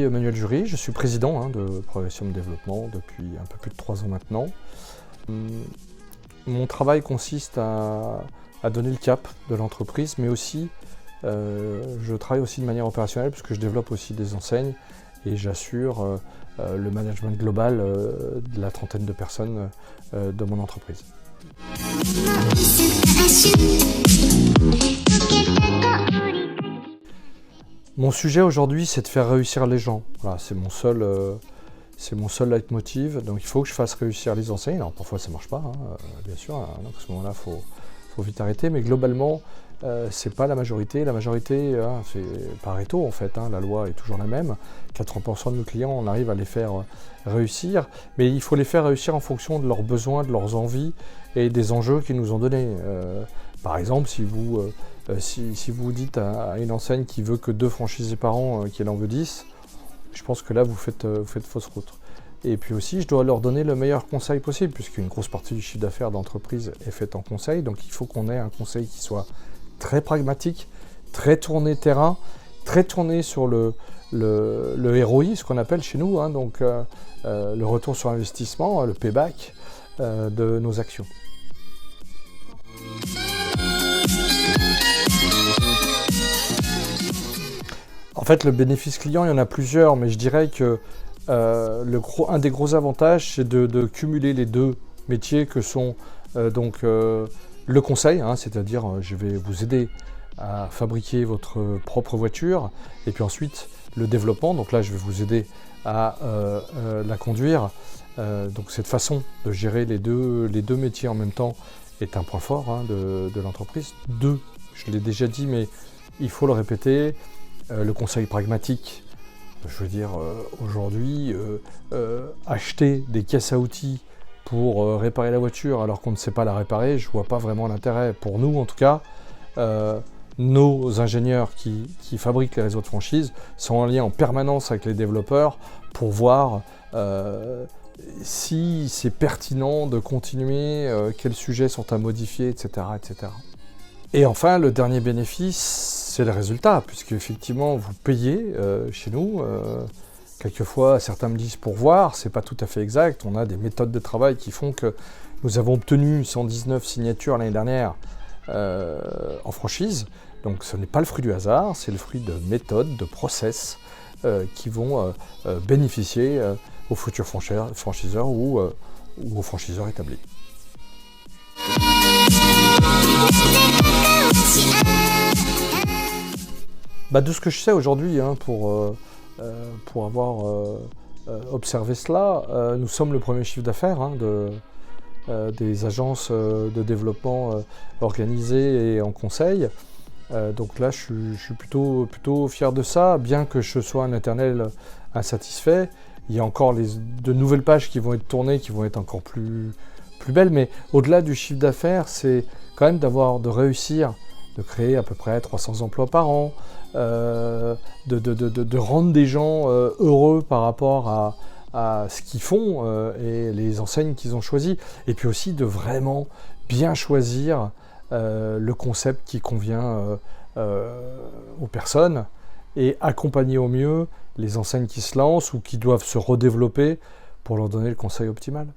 Manuel Jury, je suis président de Progressium Développement depuis un peu plus de 3 ans maintenant. Mon travail consiste à donner le cap de l'entreprise, mais aussi je travaille aussi de manière opérationnelle puisque je développe aussi des enseignes et j'assure le management global de la trentaine de personnes de mon entreprise. Mon sujet aujourd'hui, c'est de faire réussir les gens. Voilà, c'est mon seul leitmotiv. Donc il faut que je fasse réussir les enseignes. Alors parfois ça ne marche pas, bien sûr. Donc à ce moment-là, il faut vite arrêter. Mais globalement, c'est pas la majorité. La majorité, c'est Pareto en fait. La loi est toujours la même. 80% de nos clients, on arrive à les faire réussir. Mais il faut les faire réussir en fonction de leurs besoins, de leurs envies et des enjeux qu'ils nous ont donnés. Par exemple, si vous dites à une enseigne qui veut que 2 franchisés par an, qu'elle en veut 10, je pense que là vous faites fausse route. Et puis aussi, je dois leur donner le meilleur conseil possible, puisqu'une grosse partie du chiffre d'affaires d'entreprise est faite en conseil. Donc il faut qu'on ait un conseil qui soit très pragmatique, très tourné terrain, très tourné sur le ROI, ce qu'on appelle chez nous, donc le retour sur investissement, le payback de nos actions. En fait, le bénéfice client, il y en a plusieurs, mais je dirais que un des gros avantages, c'est de cumuler les 2 métiers que sont le conseil, c'est-à-dire je vais vous aider à fabriquer votre propre voiture, et puis ensuite le développement, donc là je vais vous aider à la conduire. Donc cette façon de gérer les deux métiers en même temps est un point fort de l'entreprise. 2, je l'ai déjà dit, mais il faut le répéter. Le conseil pragmatique, je veux dire, aujourd'hui, acheter des caisses à outils pour réparer la voiture alors qu'on ne sait pas la réparer, je ne vois pas vraiment l'intérêt. Pour nous, en tout cas, nos ingénieurs qui fabriquent les réseaux de franchise sont en lien en permanence avec les développeurs pour voir si c'est pertinent de continuer, quels sujets sont à modifier, etc., etc. Et enfin, le dernier bénéfice, c'est le résultat, puisque effectivement vous payez chez nous. Quelquefois, certains me disent pour voir, c'est pas tout à fait exact. On a des méthodes de travail qui font que nous avons obtenu 119 signatures l'année dernière en franchise. Donc ce n'est pas le fruit du hasard, c'est le fruit de méthodes, de process qui vont bénéficier aux futurs franchiseurs ou aux franchiseurs établis. De ce que je sais aujourd'hui, pour avoir observé cela, nous sommes le premier chiffre d'affaires des agences de développement organisées et en conseil. Donc là, je suis plutôt fier de ça, bien que je sois un éternel insatisfait. Il y a encore de nouvelles pages qui vont être tournées, qui vont être encore plus belles, mais au-delà du chiffre d'affaires, c'est quand même de réussir, de créer à peu près 300 emplois par an, de rendre des gens heureux par rapport à ce qu'ils font et les enseignes qu'ils ont choisies, et puis aussi de vraiment bien choisir le concept qui convient aux personnes et accompagner au mieux les enseignes qui se lancent ou qui doivent se redévelopper pour leur donner le conseil optimal.